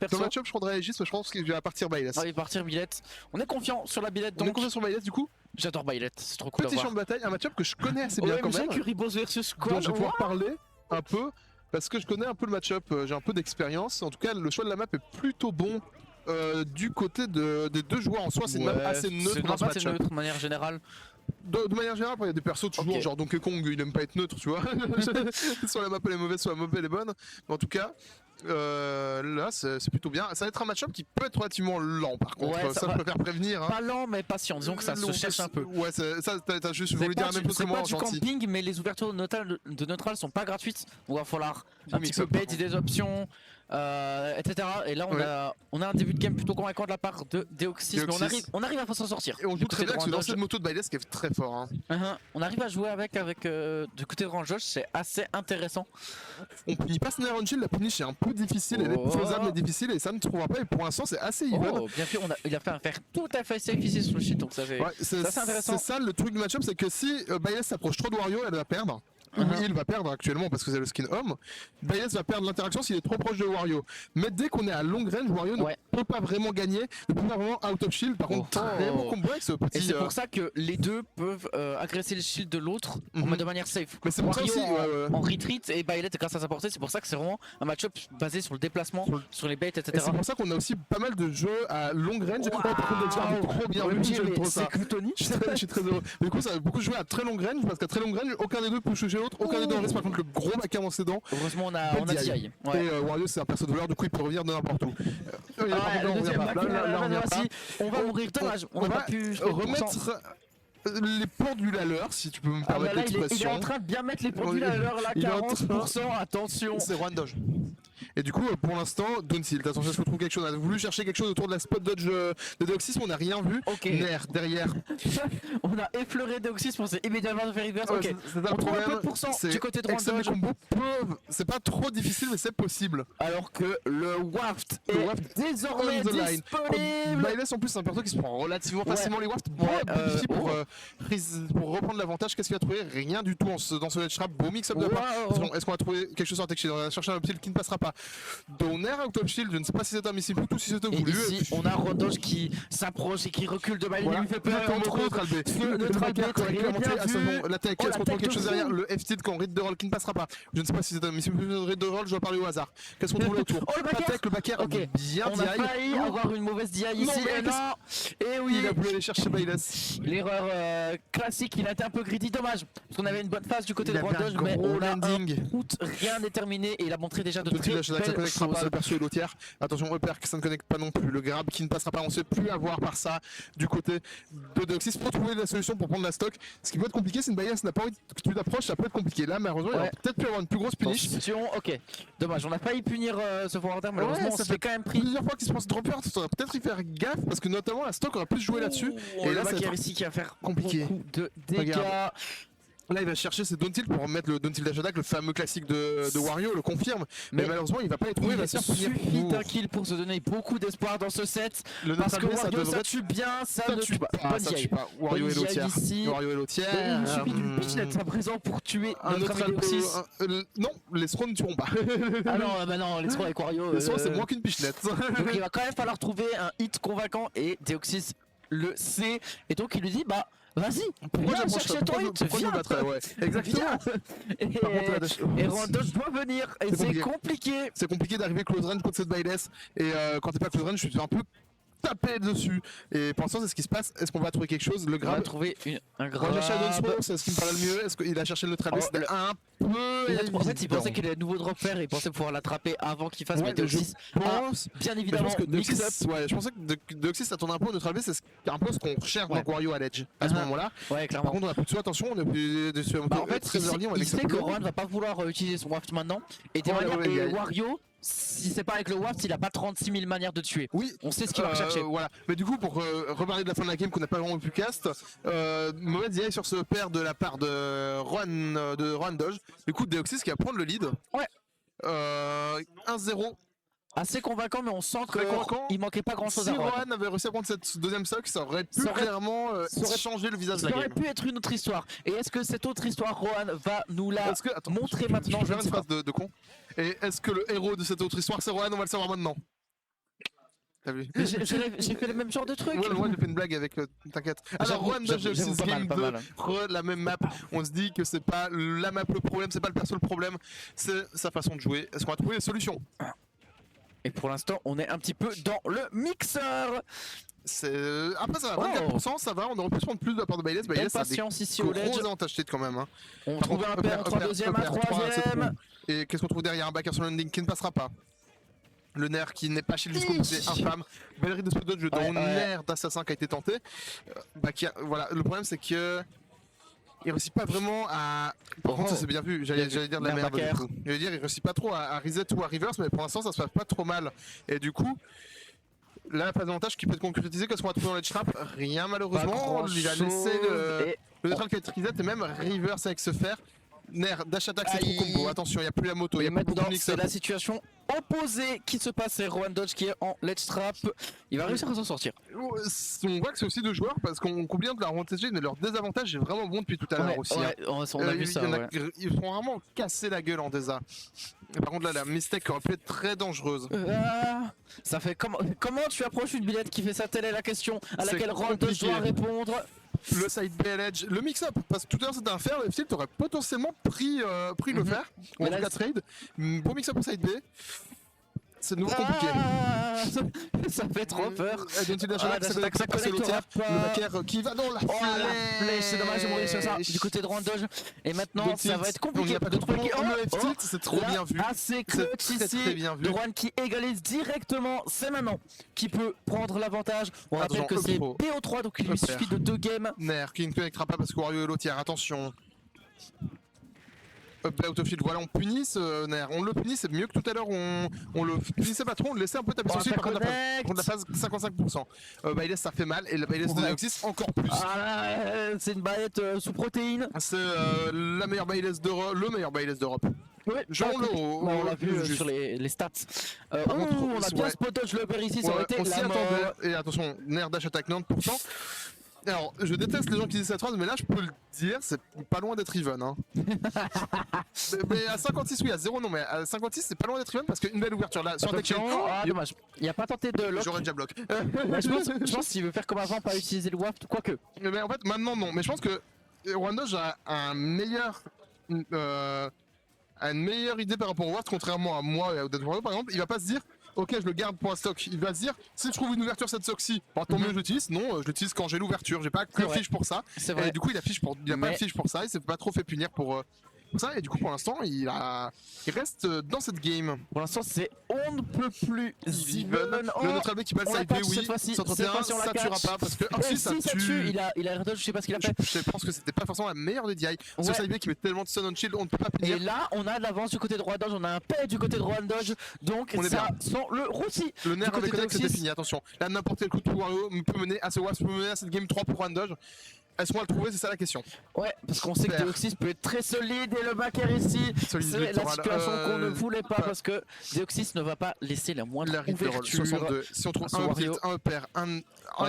perso. Dans le match-up, je prendrais Aegis, mais je pense qu'il va partir Byleth. Ah, il va partir Byleth. On est confiant sur la Byleth On est donc. confiant sur Byleth du coup. J'adore Byleth, c'est trop cool à Petit voir. champ de bataille, un match-up que je connais assez bien quand même. Curibos versus Dont Squad. je vais pouvoir parler un peu parce que je connais un peu le match-up, j'ai un peu d'expérience. En tout cas, le choix de la map est plutôt bon du côté des deux joueurs en soi. C'est une map assez neutre dans ce C'est match-up. neutre de manière générale. De manière générale, il y a des persos toujours, Ok. genre Donkey Kong, il aime pas être neutre, tu vois. Soit la map elle est mauvaise, soit la map elle est bonne. Mais en tout cas, là c'est plutôt bien. Ça va être un match-up qui peut être relativement lent par contre. Ouais, ça je préfère prévenir. Hein. Pas lent mais patient, disons que ça se cherche un peu. Ouais, ça t'as juste voulu dire la même chose que C'est moi pas en du gentil. camping mais les ouvertures de neutral sont pas gratuites. Donc il va falloir un petit peu mix-up, par bait des options, etc. Et là on a un début de game plutôt convaincant de la part de Deoxys, mais on arrive à s'en sortir. Et on joue très bien avec ce lancer de moto de Byleth qui est très fort. Hein. On arrive à jouer avec du côté de Range, c'est assez intéressant. On punit pas Snare on Shield, la punish est un peu difficile, elle est faisable mais difficile et ça ne trouvera pas. Et pour l'instant c'est assez even. Oh, bien sûr, il a fait un faire tout à fait safe ici sur le shit, donc ça c'est intéressant. C'est ça le truc du match-up, c'est que si Byleth s'approche trop de Wario, elle va perdre. Il va perdre actuellement parce que c'est le skin homme. Byleth va perdre l'interaction s'il est trop proche de Wario. Mais dès qu'on est à long range, Wario ne peut pas vraiment gagner, ne peut pas vraiment out of shield. Par contre, très bon combo avec ce petit. Et c'est pour ça que les deux peuvent agresser le shield de l'autre de manière safe. Mais c'est pour ça aussi en retreat et Byleth grâce à sa portée, c'est pour ça que c'est vraiment un match-up basé sur le déplacement, sur les baits, etc. Et c'est pour ça qu'on a aussi pas mal de jeux à long range. Wow. Par contre, trop bien. C'est Clutonic. Je suis très heureux. Mais du coup, ça va beaucoup jouer à très long range parce qu'à très long range, aucun des deux peut toucher l'autre, aucun des deux en risque. Par contre, le gros backer dans ses dents. Heureusement, on a DI. Et Wario, c'est un perso de voleur, du coup, il peut revenir de n'importe où. On va mourir, dommage. On va pu remettre les pendules à l'heure, si tu peux me permettre l'expression. Il est en train de bien mettre les pendules à l'heure là, 40%, attention. C'est Juan Doge. Et du coup, pour l'instant, Downtilt, attention, je trouve quelque chose. On a voulu chercher quelque chose autour de la spot dodge de Deoxys, mais on n'a rien vu. Nair, derrière. On a effleuré Deoxys, on s'est immédiatement fait reverse. Ok, c'est un problème. Un peu de pourcent du côté de Juan Doge. Les combos peuvent, c'est pas trop difficile, mais c'est possible. Alors que le Waft est désormais disponible. Byleth en plus, c'est un perso qui se prend relativement facilement les Wafts. Pour reprendre l'avantage, qu'est-ce qu'il a trouvé? Rien du tout dans ce ledge trap. Beau mix-up de part. Est-ce qu'on a trouvé quelque chose sur Tech Shield? On a cherché un petit qui ne passera pas. Donner out of shield, je ne sais pas si c'est un missile ou si c'est voulu. Ici, on a Rondoge qui s'approche et qui recule de Byleth. Il lui fait peur. Neutral B. La tech, est-ce qu'on trouve quelque chose derrière? Le F-tilt quand read de roll qui ne passera pas. Je ne sais pas si c'est un missile ou read de roll, je dois parler au hasard. Qu'est-ce qu'on trouve là autour? Le backer, bien on a failli avoir une mauvaise DI ici. Et oui, il a voulu aller chercher Byleth. L'erreur classique, il a été un peu greedy, dommage. Parce qu'on avait une bonne phase du côté de Rondoge, mais on a rien n'est terminé et il a montré déjà de très belles choses. Le perso et l'autre. Attention, Upper que ça ne connecte pas non plus. Le grab qui ne passera pas, on ne sait plus avoir par ça du côté de Deoxys pour trouver la solution pour prendre la stock. Ce qui peut être compliqué, c'est une Byleth n'a pas envie que tu t'approches, ça peut être compliqué. Là, malheureusement, il va peut-être pu avoir une plus grosse punish. Ok, dommage, on a failli punir ce forwarder, malheureusement, ça fait quand même pris plusieurs fois qu'il se pense dropper. Il faudrait peut-être y faire gaffe parce que notamment la stock aura plus joué là-dessus. Et là, c'est ici qui va faire compliqué. Beaucoup de dégâts. Là, il va chercher ses down tilt pour remettre le down tilt dash attack, le fameux classique de Wario, le confirme. Mais malheureusement, il va pas les trouver. Il suffit d'un kill pour se donner beaucoup d'espoir dans ce set. Parce que Wario, ça tue bien, ça ne tue pas. Ça tue pas. Wario est l'autre. Wario est l'autre. Il suffit d'une pichenette à présent pour tuer notre ami Deoxys. Non, les Thrones ne tueront pas. Ah non, bah non, les Thrones avec Wario. Les Thrones, c'est moins qu'une pichenette. Donc il va quand même falloir trouver un hit convaincant et Deoxys le sait. Et donc il lui dit, bah. Vas-y, viens chercher ton hit, viens. Exactement. Et Rondoge doit venir, et c'est compliqué. C'est compliqué d'arriver close range contre cette Byleth. Et quand t'es pas close range, je suis un peu tapé dessus. Et pour l'instant, c'est ce qui se passe. Est-ce qu'on va trouver quelque chose? Le grab. On va trouver un grab. Roger Shadow Throw, c'est ce qui me paraît le mieux. Est-ce qu'il a cherché le trap? C'était un peu. En fait, il pensait qu'il allait nouveau drop faire et il pensait pouvoir l'attraper avant qu'il fasse. Mais Deoxys, bien évidemment, je pensais que Deoxys, ça tourne un peu au neutral B, c'est un peu ce qu'on recherche dans Wario à l'edge à ce moment-là. Ouais, clairement. Par contre, on a plus de attention, on est plus dessus. En fait, il sait que Rohan va pas vouloir utiliser son waft maintenant. Et Wario. Si c'est pas avec le waft, il a pas 36 000 manières de tuer. Oui, on sait ce qu'il va rechercher. Voilà. Mais du coup, pour reparler de la fin de la game qu'on n'a pas vraiment pu cast, mauvaise DI sur ce pair de la part de Juan Doge. Du coup, Deoxys qui va prendre le lead. Ouais. 1-0. Assez convaincant, mais on sent qu'il manquait pas grand chose à Rohan. Si Rohan avait réussi à prendre cette deuxième stock, ça aurait pu clairement changer le visage de la game. Ça aurait pu être une autre histoire. Et est-ce que cette autre histoire, Rohan va nous la montrer maintenant? Je vais faire une phrase de con. Et est-ce que le héros de cette autre histoire, c'est Rohan? On va le savoir maintenant. T'as vu? J'ai fait le même genre de truc. Ouais, moi j'ai fait une blague avec. T'inquiète. Alors, Rohan Dodge Deoxys Game 2, la même map. On se dit que c'est pas la map le problème, c'est pas le perso le problème, c'est sa façon de jouer. Est-ce qu'on va trouver des solutions? Et pour l'instant, on est un petit peu dans le mixeur. Après ça va, 24%, ça va, on aurait pu se prendre plus de la part de Bayles. Bayles a des gros avantages quand même. Hein. On trouve un pair, 3 deuxième, un troisième. Et qu'est-ce qu'on trouve derrière? Un backer sur le landing qui ne passera pas. Le nerf qui n'est pas chez jusqu'au bout, c'est infâme. Belle ride de spot dodge dans nerf d'assassin qui a été tenté. Voilà, le problème c'est que il réussit pas vraiment à. Par contre, ça c'est bien vu, j'allais dire de la merde du coup. J'allais dire, il réussit pas trop à reset ou à reverse, mais pour l'instant ça se passe pas trop mal. Et du coup, là, la phase d'avantage qui peut être concrétisée, qu'est-ce qu'on va trouver dans les trap? Rien malheureusement. Il a laissé le neutral qui va être reset et même reverse avec ce fer. Nerf, dash attack, c'est trop combo. Attention, il n'y a plus la moto. Et maintenant, c'est la situation opposée qui se passe. C'est Rohan Dodge qui est en ledge trap. Il va réussir à s'en sortir. On voit que c'est aussi deux joueurs parce qu'on combien de la rotation, mais leur désavantage est vraiment bon depuis tout à l'heure aussi. Ouais, on a vu ça. Ils font vraiment casser la gueule en désa. Par contre, là, la mistake aurait pu être très dangereuse. Ça fait comment tu approches une billette qui fait ça? Telle est la question à laquelle Rohan Dodge doit répondre. Le side B edge, le mix-up, parce que tout à l'heure c'était un fer, le FTL t'aurais potentiellement pris le fer, ou en tout cas trade. Beau mix-up au side B, c'est de nouveau compliqué. Ça fait trop peur. Ça le backer qui va dans la flèche. C'est dommage de mourir sur ça du côté de Rohan Dodge. Et maintenant ça va être compliqué. Il n'y a pas de truc. C'est trop bien vu. C'est clutch ici de Rohan qui égalise directement. C'est maintenant qui peut prendre l'avantage. On rappelle que c'est BO3 donc il lui suffit de 2 games. Nerf qui ne connectera pas parce que Wario est l'autre. Attention. Up autofield, voilà, on punit ce nerf, on le punit, c'est mieux que tout à l'heure, on le punissait pas trop, on le laissait un peu taper sur lui par contre la phase 55%. Bayles ça fait mal et la Bayles de Deoxys encore plus. C'est une baillette sous protéines. C'est la meilleure Bayles d'Europe, le meilleur Bayles d'Europe. Ouais, on l'a vu sur les stats. On a bien spot dodge le père ici, ça aurait été la mort. Et attention, nerf dash attack 90%. Alors, je déteste les gens qui disent cette phrase, mais là je peux le dire, c'est pas loin d'être even. Hein. mais à 56, oui, à 0, non, mais à 56, c'est pas loin d'être even parce qu'une belle ouverture là sur Tekken. Dommage, il a pas tenté de lock. J'aurais déjà bloqué. Je pense qu'il veut faire comme avant, pas utiliser le waft, quoique. Mais en fait, maintenant non, mais je pense que Rohan Dodge a une meilleure idée par rapport au waft, contrairement à moi et à Dead Warrior par exemple, il va pas se dire. Ok, je le garde pour un stock. Il va se dire, si je trouve une ouverture cette stock-ci, tant mieux je l'utilise. Non, je l'utilise quand j'ai l'ouverture. J'ai pas que fiche pour ça. Et du coup, il a pas de fiche pour ça. Il s'est pas trop fait punir pour ça. Et du coup, pour l'instant, il reste dans cette game. Pour l'instant, c'est on ne peut plus even. Le neutral B qui bat le side B, oui. 131, ça tuera pas parce que si ça tue. Il a je sais pas ce qu'il a fait. Je pense que c'était pas forcément la meilleure des DI. Ce side B qui met tellement de stun on shield, on ne peut pas punir. Et là, on a de l'avance du côté de Rohan Dodge, on a un paix du côté de Rohan Dodge. Donc ça sent le roussi. Le nerf avec Connect c'est fini, attention. Là, n'importe quel coup de Wario peut mener à ce WASP, peut mener à cette game 3 pour Rohan Dodge. Est-ce qu'on va le trouver? C'est ça la question. Ouais, parce qu'on sait que Deoxys peut être très solide et le backer ici, c'est la situation qu'on ne voulait pas parce que Deoxys ne va pas laisser la moindre ouverture. 62. Si on trouve un uptilt, un upper, un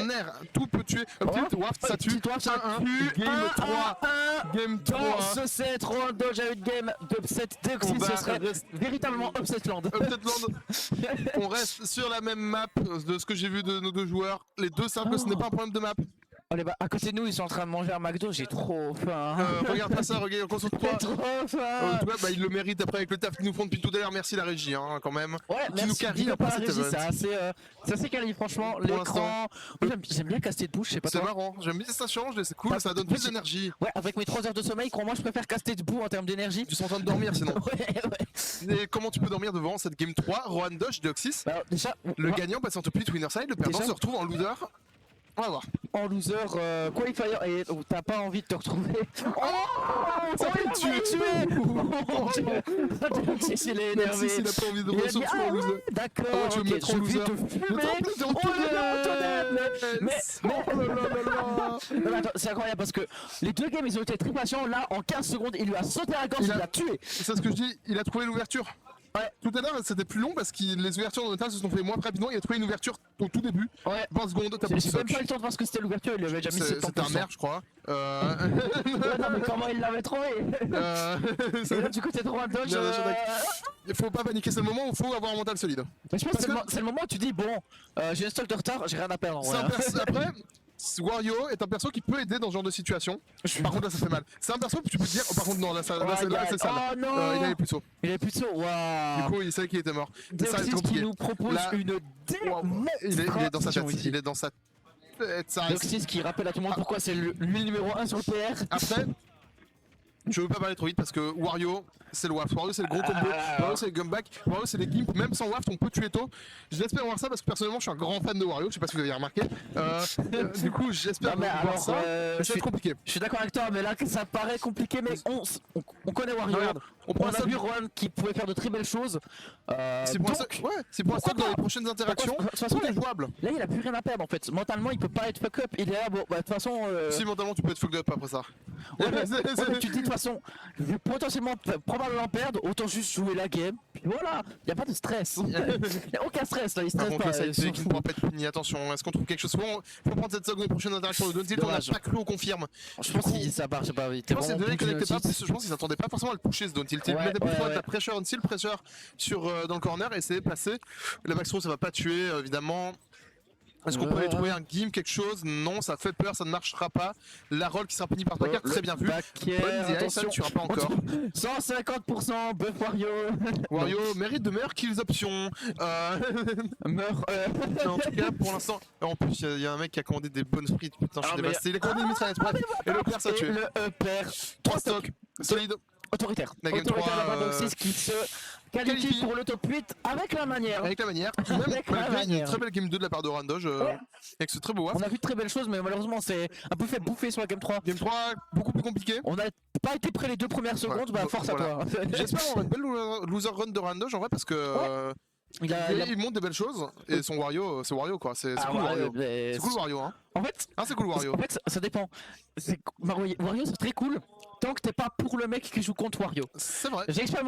nerf, tout peut tuer. Uptilt, waft, ça tue. 1-1, game 3. Game 3. Dans ce set, Rohan Dodge a une game d'upset Deoxys, ce serait véritablement Upset Land. On reste sur la même map de ce que j'ai vu de nos deux joueurs. Les deux savent que ce n'est pas un problème de map. À côté de nous, ils sont en train de manger un McDo, j'ai trop faim. Regarde pas ça, regarde, concentre-toi. J'ai trop faim. En tout cas, ils le méritent après avec le taf qu'ils nous font depuis tout à l'heure. Merci la régie, hein, quand même. Ouais, qui nous carry après cette event. C'est assez quali, franchement. L'écran. J'aime bien caster de bouche, je sais pas. C'est marrant, j'aime bien, ça change, c'est cool, ça donne plus d'énergie. Ouais, avec mes 3 heures de sommeil, crois-moi, je préfère caster debout en termes d'énergie. Tu es en train de dormir sinon. Ouais. Et comment tu peux dormir devant cette game 3, Rohan Dodge, Deoxys? Déjà, le gagnant passe en top 8 winner side, le perdant se retrouve en loser. On va voir. En loser qualifier et t'as pas envie de te retrouver. Ça fait tuer. Il est énervé. Il a pas envie de ressourcer en loser. D'accord, tu veux me mettre en loser. Mais attends, c'est incroyable parce que les deux games ils ont été très patients. Là, en 15 secondes, il lui a sauté à la gorge, il l'a tué. C'est ce que je dis, il a trouvé l'ouverture. Ouais. Tout à l'heure c'était plus long parce que les ouvertures de Natal se sont fait moins rapidement. Il a trouvé une ouverture au tout début. Ouais. 20 secondes, t'as plus J'ai même pas eu le temps de voir ce que c'était l'ouverture, il lui avait déjà mis 70%. C'était un maire, je crois. Ouais, non, mais comment il l'avait trouvé Et là, du coup, t'es trop un dodge. Il faut pas paniquer, c'est le moment où il faut avoir un mental solide. Mais je pense que c'est le moment où tu dis bon, j'ai un stock de retard, j'ai rien à perdre en vrai. Après, Wario est un perso qui peut aider dans ce genre de situation. Par contre là ça fait mal. C'est un perso que tu peux te dire, oh, par contre non là, c'est sale. Oh non, il avait plus haut. Il avait plus de saut, waouh. Du coup il savait qu'il était mort. Deoxys qui nous propose une il est dans sa tête, il est dans sa tête. Deoxys qui rappelle à tout le monde pourquoi c'est l'huile numéro 1 sur le PR. Après, je veux pas parler trop vite parce que Wario c'est le waft, Wario c'est le gros combo, Wario c'est le comeback, Wario c'est les gimps, même sans waft on peut tuer tôt. J'espère voir ça parce que personnellement je suis un grand fan de Wario, je sais pas si vous avez remarqué. Du coup j'espère voir ça, mais ça va être compliqué. Je suis d'accord avec toi, mais là ça paraît compliqué, mais on connaît Wario. Regarde, on a vu Rohan qui pouvait faire de très belles choses. C'est pour ça que dans les prochaines interactions, tout est jouable. Là il a plus rien à perdre en fait, mentalement il peut pas être fuck up, il est là, bon bah de toute façon... Si mentalement tu peux être fuck up après ça. Ouais, mais tu te dis de toute façon, je vais potentiellement probablement perdre, autant juste jouer la game, puis voilà, y a pas de stress. Y a aucun stress là, il stresse pas. Ça qui ne pourra pas être puni, attention, est-ce qu'on trouve quelque chose? Faut prendre cette seconde prochaine interaction de Dontil, on a pas clos, on confirme. Je pense que ça marche pas vite. Je pense qu'ils s'attendaient pas forcément à le pusher ce Dontil. Il mettait plutôt de la pressure, un style pressure dans le corner et c'est passé. La backthrow ça va pas tuer évidemment. Est-ce qu'on peut aller trouver un gimp, quelque chose? Non, ça fait peur, ça ne marchera pas. La roll qui sera punie par Backer, très bien vu. Bonne attention, tu tueras pas encore. 150% buff Wario. Wario mérite de meilleures kills options. Meurt. En tout cas, pour l'instant. En plus, il y a un mec qui a commandé des bonnes frites. Putain, je suis dévasté. Il a commandé une mitraillette. Et le père, ça a tué. Le père. 3 stocks. Solide. Autoritaire. La game 3. Autoritaire qui se qualifie pour le top 8 avec la manière. Avec la manière. Même une très belle game 2 de la part de Randoge. Avec ce très beau waft. On a vu de très belles choses, mais malheureusement, c'est un peu fait bouffer sur la game 3. Game 3, beaucoup plus compliqué. On n'a pas été prêt les 2 premières secondes, bah force à toi. J'espère avoir une belle loser run de Randoge en vrai parce que. Il montre des belles choses et son Wario, c'est Wario quoi, c'est cool Wario. C'est cool Wario hein. En fait, c'est cool Wario. En fait, ça dépend. Wario c'est très cool tant que t'es pas pour le mec qui joue contre Wario. C'est vrai.